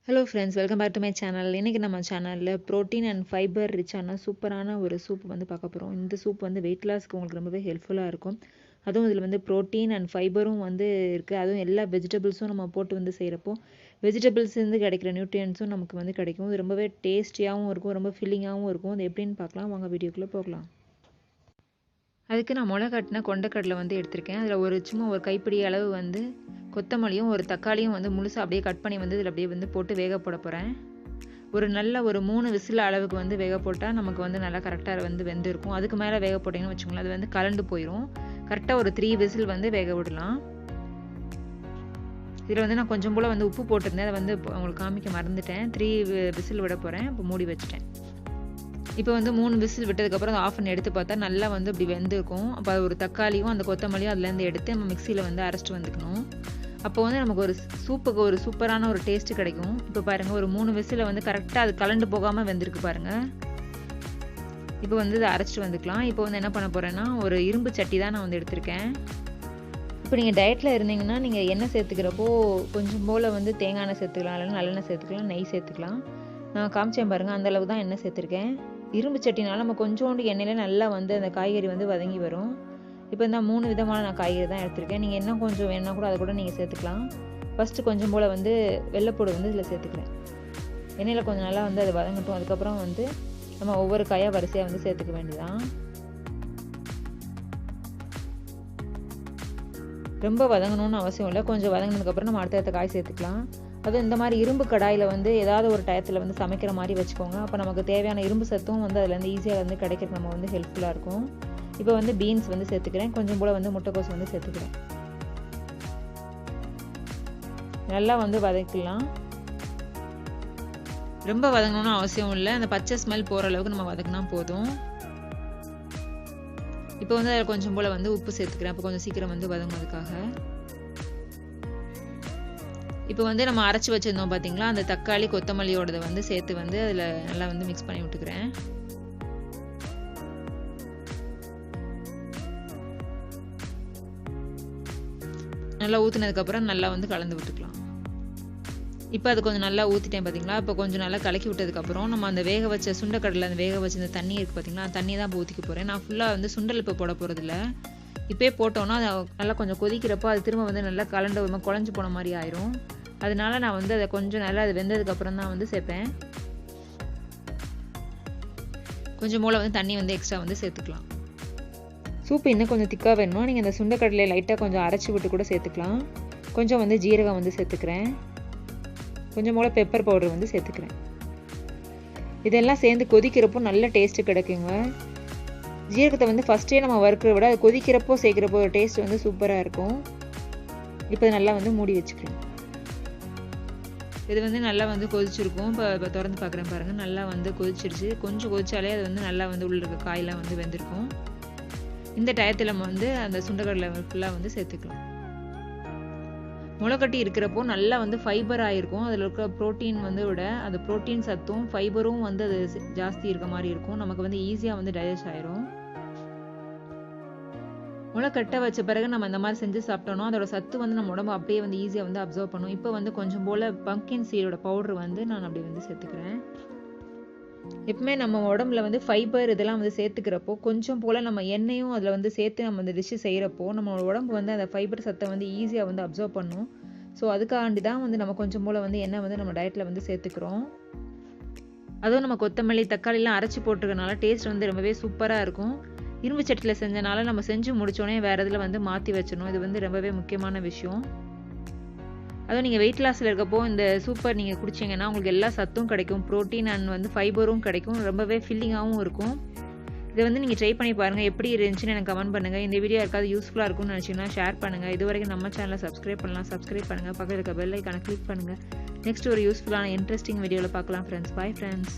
Hello friends, welcome back to my channel. இன்னைக்கு நம்ம சேனல்ல protein and fiber rich ஆன சூப்பரான ஒரு சூப் வந்து பார்க்க போறோம். இந்த சூப் வந்து weight lossக்கு உங்களுக்கு ரொம்பவே ஹெல்ப்ஃபுல்லா இருக்கும். அதுவும் இதுல வந்து protein and fiberம் வந்து இருக்கு. அதுவும் எல்லா வெஜிடபிள்ஸும் நம்ம போட்டு வந்து செய்யறப்போ வெஜிடபிள்ஸ் இருந்து கிடைக்கிற நியூட்ரியன்ட்ஸும் நமக்கு வந்து கிடைக்கும். இது ரொம்பவே டேஸ்டியாவும் இருக்கும், ரொம்ப ஃபில்லிங்காவும் இருக்கும். அது எப்படின்னு பார்க்கலாம். வாங்க வீடியோக்குள்ள போகலாம். அதுக்கு நான் முளைகட்டின கொண்டைக்கடலை வந்து எடுத்திருக்கேன். அதில் சும்மா ஒரு கைப்பிடி அளவு வந்து கொத்தமல்லியும் ஒரு தக்காளியும் வந்து முழுசாக அப்படியே கட் பண்ணி வந்து இதில் அப்படியே வந்து போட்டு வேக போட போகிறேன். நல்ல ஒரு 3 விசில் அளவுக்கு வந்து வேக போட்டால் நமக்கு வந்து நல்லா கரெக்டாக வந்து வெந்திருக்கும். அதுக்கு மேலே வேக போட்டிங்கன்னு வச்சுக்கோங்களேன், அது வந்து கலண்டு போயிடும். கரெக்டாக ஒரு 3 விசில் வந்து வேக விடலாம். இதில் வந்து நான் கொஞ்சம் போல் வந்து உப்பு போட்டிருந்தேன், அதை வந்து உங்களுக்கு காமிக்க மறந்துட்டேன். 3 விசில் விட போகிறேன். இப்போ மூடி வச்சுட்டேன். இப்போ வந்து 3 விசில் விட்டதுக்கப்புறம் அதை ஆஃப் பண்ணி எடுத்து பார்த்தா நல்லா வந்து இப்படி வெந்திருக்கும். அப்போ ஒரு தக்காளியும் அந்த கொத்தமல்லியும் அதுலேருந்து எடுத்து நம்ம மிக்சியில் வந்து அரைச்சிட்டு வந்துக்கணும். அப்போ வந்து நமக்கு ஒரு சூப்புக்கு ஒரு சூப்பரான ஒரு டேஸ்ட்டு கிடைக்கும். இப்போ பாருங்கள், ஒரு 3 விசில் வந்து கரெக்டாக அது கலண்டு போகாமல் வெந்திருக்கு பாருங்கள். இப்போ வந்து இதை அரைச்சிட்டு வந்துக்கலாம். இப்போ வந்து என்ன பண்ண போகிறேன்னா, ஒரு இரும்பு சட்டி தான் நான் வந்து எடுத்திருக்கேன். இப்போ நீங்கள் டயட்டில் இருந்தீங்கன்னா நீங்கள் எண்ணெய் சேர்த்துக்கிறப்போ கொஞ்சம் போல் வந்து தேங்காய் எண்ணெய் சேர்த்துக்கலாம், இல்லைன்னா நல்லெண்ணெய் சேர்த்துக்கலாம், நெய் சேர்த்துக்கலாம். நான் காமிச்சேன் பாருங்கள், அந்தளவு தான் எண்ணெய் சேர்த்துருக்கேன். இரும்பு சட்டினால நம்ம கொஞ்சோண்டு எண்ணெயில நல்லா வந்து அந்த காய்கறி வந்து வதங்கி வரும். இப்போ இந்த 3 விதமான நான் காய்கறி தான் எடுத்திருக்கேன். நீங்கள் என்ன கொஞ்சம் வேணா கூட அதை கூட நீங்கள் சேர்த்துக்கலாம். ஃபஸ்ட்டு கொஞ்சம் போல் வந்து வெள்ளைப்பூடு வந்து இதில் சேர்த்துக்கிறேன். எண்ணெயில் கொஞ்சம் நல்லா வந்து அதை வதங்கட்டும். அதுக்கப்புறம் வந்து நம்ம ஒவ்வொரு காயாக வரிசையாக வந்து சேர்த்துக்க வேண்டியதான். ரொம்ப வதங்கணும்னு அவசியம் இல்லை. கொஞ்சம் வதங்கினதுக்கப்புறம் நம்ம அடுத்த காய் சேர்த்துக்கலாம். அதுவும் இந்த மாதிரி இரும்பு கடாயில் வந்து ஏதாவது ஒரு டயத்தில் வந்து சமைக்கிற மாதிரி வச்சுக்கோங்க. அப்போ நமக்கு தேவையான இரும்பு சத்தும் வந்து அதில் வந்து ஈஸியாக வந்து கிடைக்கிறது நம்ம வந்து ஹெல்ப்ஃபுல்லாக இருக்கும். இப்போ வந்து பீன்ஸ் வந்து சேர்த்துக்கிறேன். கொஞ்சம் போல் வந்து முட்டைக்கோஸ் வந்து சேர்த்துக்கிறேன். நல்லா வந்து வதக்கலாம். ரொம்ப வதங்கணும்னு அவசியம் இல்லை. அந்த பச்சை ஸ்மெல் போகிற அளவுக்கு நம்ம வதக்கினா போதும். இப்போ வந்து அதில் கொஞ்சம் போல் வந்து உப்பு சேர்த்துக்கிறேன். அப்போ கொஞ்சம் சீக்கிரம் வந்து வதங்குறதுக்காக. இப்போ வந்து நம்ம அரைச்சி வச்சுருந்தோம் பார்த்தீங்களா, அந்த தக்காளி கொத்தமல்லியோடதை வந்து சேர்த்து வந்து அதில் நல்லா வந்து மிக்ஸ் பண்ணி விட்டுக்கிறேன். நல்லா ஊற்றினதுக்கப்புறம் நல்லா வந்து கலந்து விட்டுக்கலாம். இப்போ அது கொஞ்சம் நல்லா ஊற்றிட்டேன் பார்த்தீங்களா. இப்போ கொஞ்சம் நல்லா கலக்கி விட்டதுக்கப்புறம் நம்ம அந்த வேக வச்ச சுண்டைக்கடலை, அந்த வேக வச்ச இந்த தண்ணி இருக்குது பார்த்தீங்களா, அந்த தண்ணி தான் இப்போ ஊற்றிக்க போகிறேன். நான் ஃபுல்லாக வந்து சுண்டல் இப்போ போட போகிறதில்ல. இப்போயே போட்டோன்னா அது நல்லா கொஞ்சம் கொதிக்கிறப்போ அது திரும்ப வந்து நல்லா கலண்டு குழஞ்சி போன மாதிரி ஆயிரும். அதனால நான் வந்து அதை கொஞ்சம் நல்லா அது வெந்ததுக்கப்புறம் தான் வந்து சேர்ப்பேன். கொஞ்சம் போல் வந்து தண்ணி வந்து எக்ஸ்ட்ரா வந்து சேர்த்துக்கலாம். சூப்பு இன்னும் கொஞ்சம் திக்காக வேணும்னா நீங்கள் இந்த சுண்டைக்கடலையை லைட்டாக கொஞ்சம் அரைச்சி விட்டு கூட சேர்த்துக்கலாம். கொஞ்சம் வந்து ஜீரகம் வந்து சேர்த்துக்கிறேன். கொஞ்சம் போல் பெப்பர் பவுடர் வந்து சேர்த்துக்கிறேன். இதெல்லாம் சேர்ந்து கொதிக்கிறப்போ நல்ல டேஸ்ட்டு கிடைக்குங்க. ஜீரகத்தை வந்து ஃபஸ்ட்டே நம்ம வறுக்கிறத விட அது கொதிக்கிறப்போ சேர்க்குறப்போ ஒரு டேஸ்ட் வந்து சூப்பராக இருக்கும். இப்போ நல்லா வந்து மூடி வச்சுக்கிறேன். இது வந்து நல்லா வந்து கொதிச்சிருக்கும். இப்போ திறந்து பார்க்குறேன் பாருங்கள், நல்லா வந்து கொதிச்சிருச்சு. கொஞ்சம் கொதிச்சாலே அது வந்து நல்லா வந்து உள்ள இருக்க காயெல்லாம் வந்து வெந்திருக்கும். இந்த டயத்தில் நம்ம வந்து அந்த சுண்டைக்கடலை ஃபுல்லாக வந்து சேர்த்துக்கலாம். முளைக்கட்டி இருக்கிறப்போ நல்லா வந்து ஃபைபர் ஆகிருக்கும். அதில் இருக்க ப்ரோட்டீன் வந்து விட அந்த ப்ரோட்டீன் சத்தும் ஃபைபரும் வந்து அது ஜாஸ்தி இருக்க மாதிரி இருக்கும். நமக்கு வந்து ஈஸியாக வந்து டைஜஸ்ட் ஆயிரும். முளை கட்ட வச்ச பிறகு நம்ம இந்த மாதிரி செஞ்சு சாப்பிட்டோம்னா அதோட சத்து வந்து நம்ம உடம்பு அப்படியே வந்து ஈஸியாக வந்து அப்சர்வ் பண்ணும். இப்போ வந்து கொஞ்சம் போல் பம்ப்கின் சீடோட பவுடர் வந்து நான் அப்படி வந்து சேர்த்துக்கிறேன். எப்பவுமே நம்ம உடம்புல வந்து ஃபைபர் இதெல்லாம் வந்து சேர்த்துக்கிறப்போ கொஞ்சம் போல் நம்ம எண்ணெயும் அதில் வந்து சேர்த்து நம்ம இந்த டிஷ்ஷு செய்கிறப்போ நம்மளோட உடம்பு வந்து அந்த ஃபைபர் சத்தை வந்து ஈஸியாக வந்து அப்சர்வ் பண்ணும். ஸோ அதுக்காண்டி தான் வந்து நம்ம கொஞ்சம் போல் வந்து எண்ணெய் வந்து நம்ம டயட்டில் வந்து சேர்த்துக்கிறோம். அதுவும் நம்ம கொத்தமல்லி தக்காளிலாம் அரைச்சி போட்டுருக்கனால டேஸ்ட் வந்து ரொம்பவே சூப்பராக இருக்கும். இரும்பு சட்டியில் செஞ்சனால நம்ம செஞ்சு முடிச்சோடனே வேறு இதில் வந்து மாற்றி வச்சிடணும். இது வந்து ரொம்பவே முக்கியமான விஷயம். அதுவும் நீங்கள் வெயிட் லாஸில் இருக்கப்போ இந்த சூப்பர் நீங்கள் குடிச்சிங்கன்னா உங்களுக்கு எல்லா சத்தும் கிடைக்கும். ப்ரோட்டீன் அண்ட் வந்து ஃபைபரும் கிடைக்கும். ரொம்பவே ஃபில்லிங்காகவும் இருக்கும். இதை வந்து நீங்கள் ட்ரை பண்ணி பாருங்கள். எப்படி இருந்துச்சுன்னு எனக்கு கமெண்ட் பண்ணுங்கள். இந்த வீடியோ யாருக்காவது யூஸ்ஃபுல்லாக இருக்கும்னு நினச்சிங்கன்னா ஷேர் பண்ணுங்கள். இது வரைக்கும் நம்ம சேனலை சப்ஸ்கிரைப் பண்ணுங்கள். பக்கத்தில் இருக்க பெல் ஐக்கானை கிளிக் பண்ணுங்கள். நெக்ஸ்ட் ஒரு யூஸ்ஃபுல்லான இன்ட்ரெஸ்டிங் வீடியோவில் பார்க்கலாம் ஃப்ரெண்ட்ஸ். Bye friends.